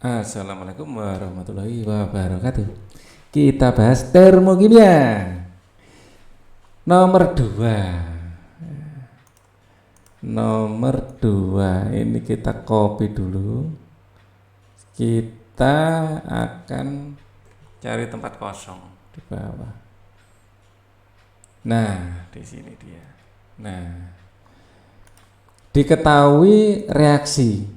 Assalamualaikum warahmatullahi wabarakatuh. Kita bahas termokimia nomor 2. Ini kita copy dulu. Kita akan cari tempat kosong di bawah. Nah, di sini dia. Nah, diketahui reaksi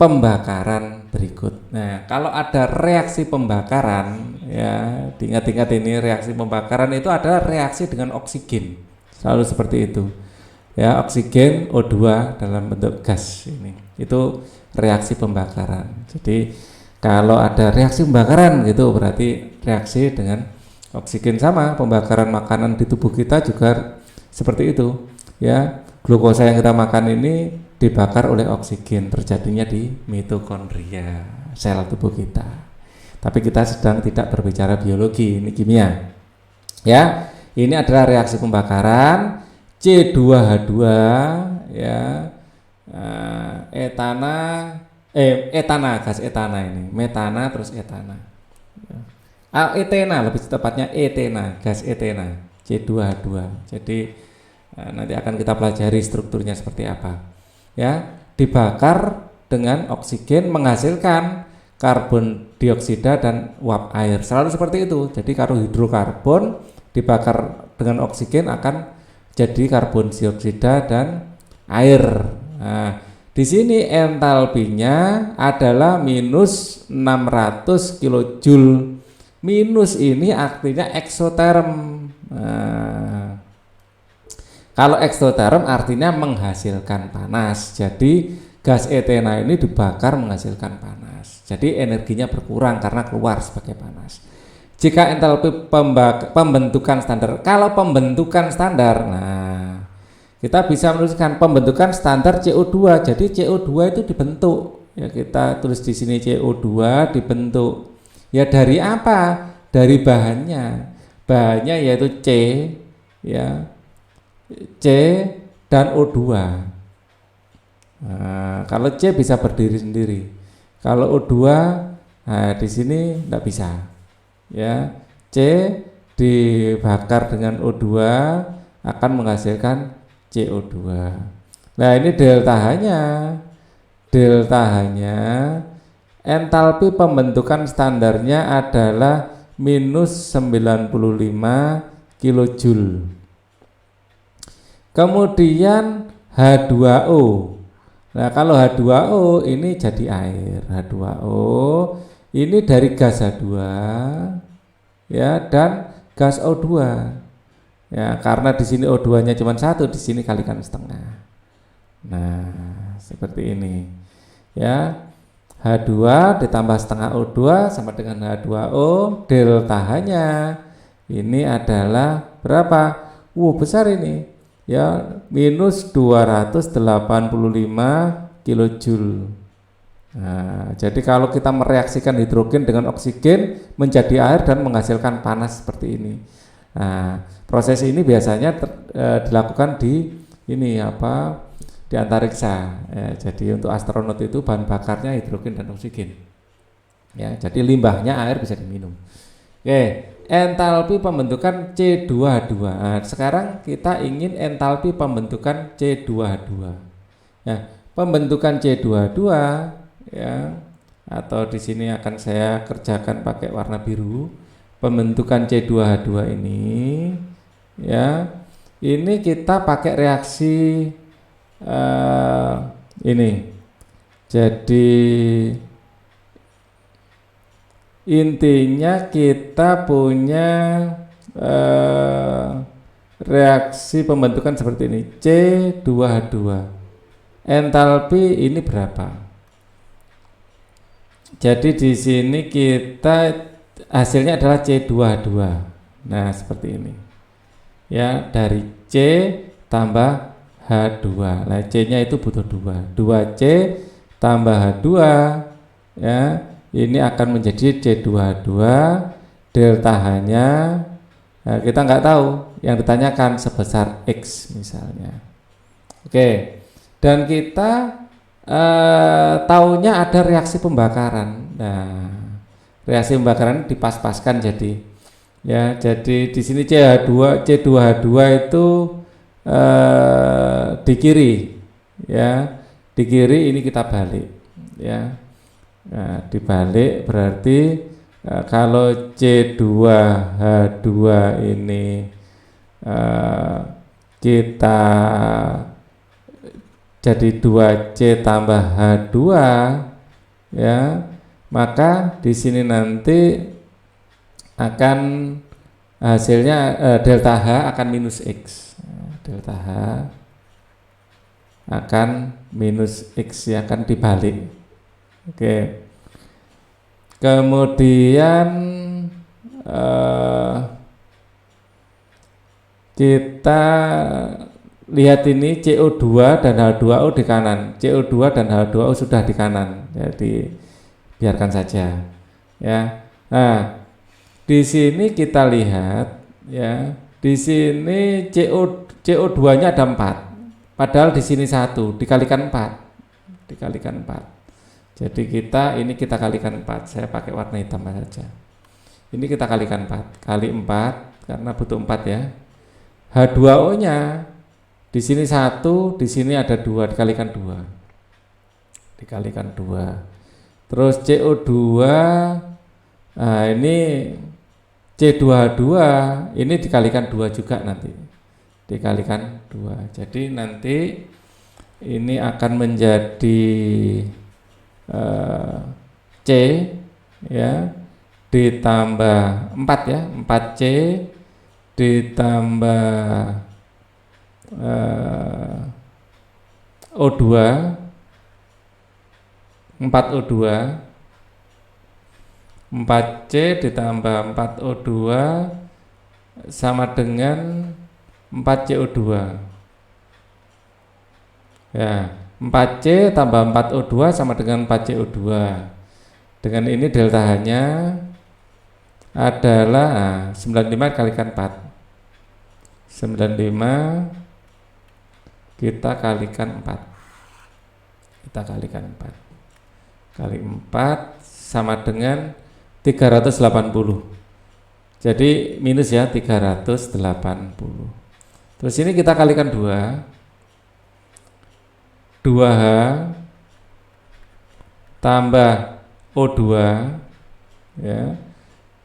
pembakaran berikut. Nah, kalau ada reaksi pembakaran, ya diingat-ingat ini reaksi pembakaran itu adalah reaksi dengan oksigen, selalu seperti itu. Ya, oksigen O2 dalam bentuk gas ini, itu reaksi pembakaran. Jadi kalau ada reaksi pembakaran gitu berarti reaksi dengan oksigen. Sama pembakaran makanan di tubuh kita juga seperti itu. Ya, glukosa yang kita makan ini dibakar oleh oksigen, terjadinya di mitokondria sel tubuh kita. Tapi kita sedang tidak berbicara biologi, ini kimia. Ya, ini adalah reaksi pembakaran C2H2 ya, etana, gas etana ini, metana terus etana. Etena lebih tepatnya etena, gas etena, C2H2. Jadi nanti akan kita pelajari strukturnya seperti apa. Ya, dibakar dengan oksigen menghasilkan karbon dioksida dan uap air. Selalu seperti itu. Jadi kalau hidrokarbon dibakar dengan oksigen akan jadi karbon dioksida dan air. Nah, di sini entalpinya adalah minus 600 kilojoule. Minus ini artinya eksoterm. Nah, kalau eksoterm artinya menghasilkan panas. Jadi gas etena ini dibakar menghasilkan panas. Jadi energinya berkurang karena keluar sebagai panas. Jika entalpi pembentukan standar, kalau pembentukan standar, nah kita bisa menuliskan pembentukan standar CO2. Jadi CO2 itu dibentuk. Ya, kita tulis di sini CO2 dibentuk. Ya dari apa? Dari bahannya. Bahannya yaitu C, ya. C dan O2. Nah, kalau C bisa berdiri sendiri. Kalau O2, nah di sini tidak bisa. Ya, C dibakar dengan O2 akan menghasilkan CO2. Nah, ini delta H-nya. Delta H-nya entalpi pembentukan standarnya adalah minus 95 kilojoule. Kemudian H2O. Nah, kalau H2O ini jadi air. H2O ini dari gas H2 ya dan gas O2. Ya, karena di sini O2-nya cuma 1, di sini kalikan setengah. Nah, seperti ini. Ya. H2 ditambah setengah O2 sama dengan H2O. Delta H-nya ini adalah berapa? Besar ini. Ya, minus 285 kilojoule. Nah, jadi kalau kita mereaksikan hidrogen dengan oksigen menjadi air dan menghasilkan panas seperti ini. Nah, proses ini biasanya dilakukan di di antariksa. Ya, jadi untuk astronot itu bahan bakarnya hidrogen dan oksigen. Ya, jadi limbahnya air bisa diminum. Oke, entalpi pembentukan C2H2. Nah, sekarang kita ingin entalpi pembentukan C2H2. Ya, pembentukan C2H2 ya, atau di sini akan saya kerjakan pakai warna biru. Pembentukan C2H2 ini ya, ini kita pakai reaksi ini. Jadi intinya kita punya reaksi pembentukan seperti ini, C2H2. Entalpi ini berapa? Jadi di sini kita hasilnya adalah C2H2. Nah, seperti ini. Ya, dari C tambah H2. Nah, C-nya itu butuh 2. 2C tambah H2 ya, ini akan menjadi C2H2. Delta H-nya kita nggak tahu, yang ditanyakan sebesar X misalnya. Oke. Dan kita taunya ada reaksi pembakaran. Nah, reaksi pembakaran dipas-paskan jadi ya. Jadi di sini C2H2 itu di kiri ya. Di kiri ini kita balik ya. Nah, dibalik berarti kalau C2H2 ini kita jadi 2C tambah H2 ya, maka di sini nanti akan hasilnya delta H akan minus X. Delta H akan minus X ya, akan dibalik. Oke. Kemudian kita lihat ini CO2 dan H2O di kanan. CO2 dan H2O sudah di kanan. Jadi biarkan saja ya. Nah, di sini kita lihat ya. Di sini CO2-nya ada 4. Padahal di sini 1 dikalikan 4. Dikalikan 4. Jadi kita kalikan 4. Saya pakai warna hitam saja. Ini kita kalikan 4. Kali 4 karena butuh 4 ya. H2O-nya di sini 1, di sini ada 2, dikalikan 2. Dikalikan 2. Terus CO2 ini C2H2 ini dikalikan 2 juga nanti. Dikalikan 2. Jadi nanti ini akan menjadi C ya ditambah 4 ya, 4C ditambah O2 4O2 4C ditambah 4O2 sama dengan 4CO2 ya. 4C tambah 4O2 sama dengan 4CO2. Dengan ini delta H-nya adalah 95 kalikan 4. 95 kita kalikan 4. Kita kalikan 4. Kali 4 sama dengan 380. Jadi minus ya 380. Terus ini kita kalikan 2H tambah O2 ya.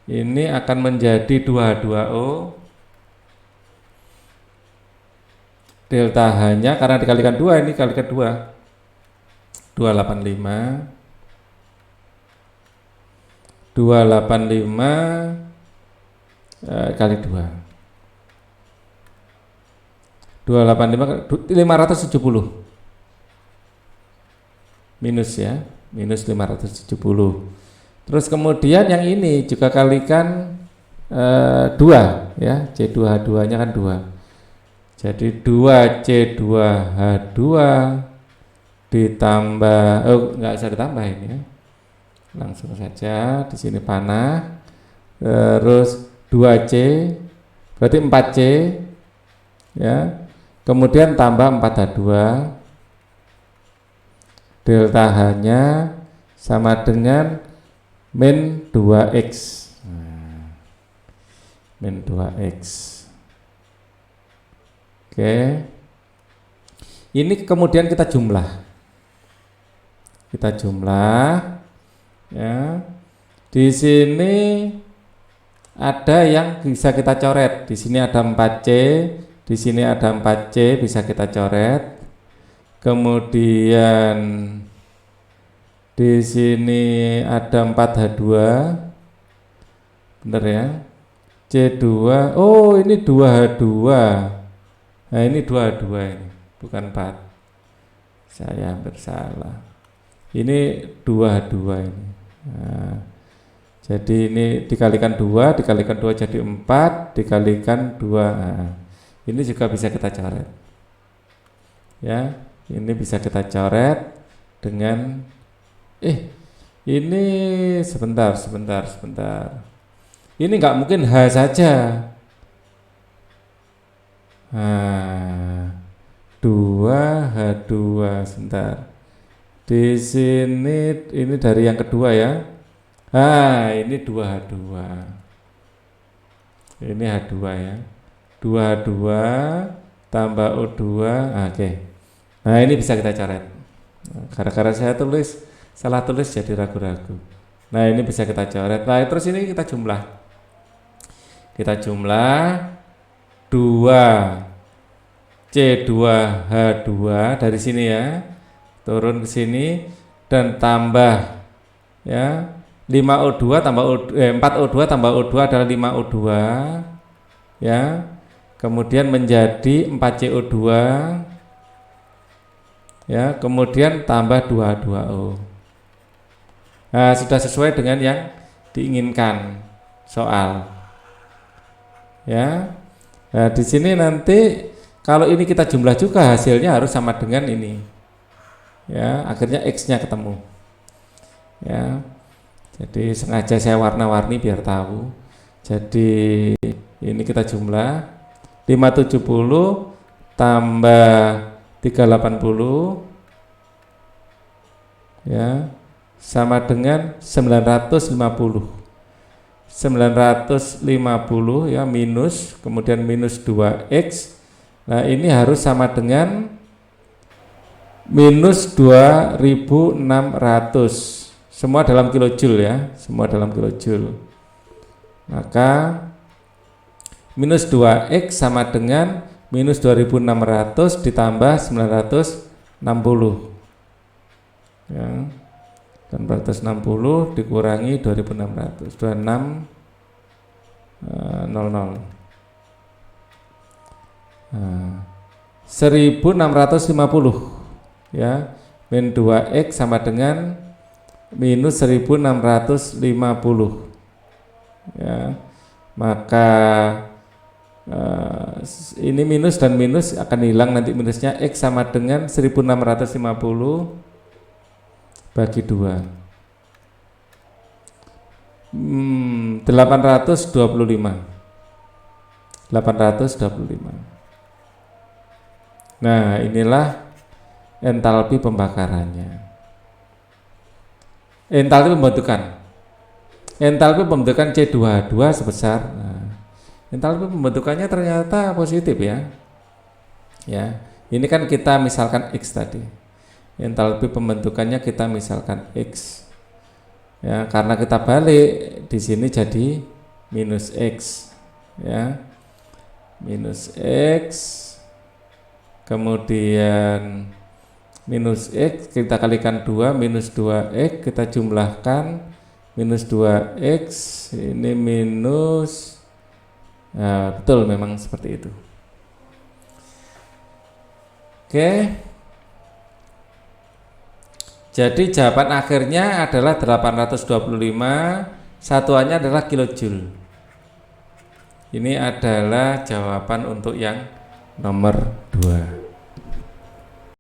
Ini akan menjadi 2H2O. Delta H-nya karena dikalikan 2 ini kalikan 2. 285 kali 2. 285 570. Minus ya, minus 570. Terus kemudian yang ini juga kalikan 2 ya, C2H2 nya kan 2. Jadi 2C2H2 ditambah nggak usah ditambah ini ya. Langsung saja di sini panah. Terus 2C berarti 4C ya. Kemudian tambah 4H2. Delta H-nya sama dengan min 2X. Min 2X. Oke. Ini kemudian kita jumlah. Kita jumlah ya. Di sini ada yang bisa kita coret. Di sini ada 4C, di sini ada 4C bisa kita coret. Kemudian di sini ada 4H2. Benar ya? C2. Oh, ini 2H2. Nah, ini 2H2 ini, bukan 4. Saya hampir salah. Ini 2H2 ini. Nah, jadi ini dikalikan 2, dikalikan 2 jadi 4, dikalikan 2. Nah, ini juga bisa kita coret. Ya. Ini bisa kita coret dengan ini sebentar. Ini nggak mungkin H saja. 2H2 sebentar. Di sini ini dari yang kedua ya. Ah, ini 2H2. Ini H2 ya. 2H2 tambah O2. Oke. Nah, ini bisa kita coret. Nah, gara-gara saya salah tulis jadi ragu-ragu. Nah, ini bisa kita coret. Nah, terus ini kita jumlah. Kita jumlah 2 C2H2 dari sini ya. Turun ke sini dan tambah ya 5O2 tambah 4O2 tambah O2 adalah 5O2 ya. Kemudian menjadi 4CO2 ya, kemudian tambah 2H2O. Nah, sudah sesuai dengan yang diinginkan soal. Ya. Nah, di sini nanti kalau ini kita jumlah juga hasilnya harus sama dengan ini. Ya, akhirnya X-nya ketemu. Ya. Jadi sengaja saya warna-warni biar tahu. Jadi ini kita jumlah 570 tambah 380 ya sama dengan 950. 950 ya minus, kemudian minus 2X. Nah, ini harus sama dengan minus 2600. Semua dalam kilojoule ya, semua dalam kilojoule. Maka minus 2X sama dengan minus 2600 ditambah 960 ya, 960 dikurangi 2600 26 00 1650 ya, min 2X sama dengan minus 1650 ya. Maka ini minus dan minus akan hilang nanti, minusnya. X sama dengan 1650 bagi 2 825. Nah, inilah entalpi pembakarannya. Entalpi pembentukan C2H2 sebesar, entalpi pembentukannya ternyata positif ya. Ya, ini kan kita misalkan X tadi. Entalpi pembentukannya kita misalkan X. Ya, karena kita balik di sini jadi minus X. Ya. Minus X. Kemudian minus X kita kalikan 2, minus 2X kita jumlahkan minus 2X, ini minus. Nah, betul, memang seperti itu. Oke. Jadi jawaban akhirnya adalah 825, satuannya adalah kilojoule. Ini adalah jawaban untuk yang nomor 2.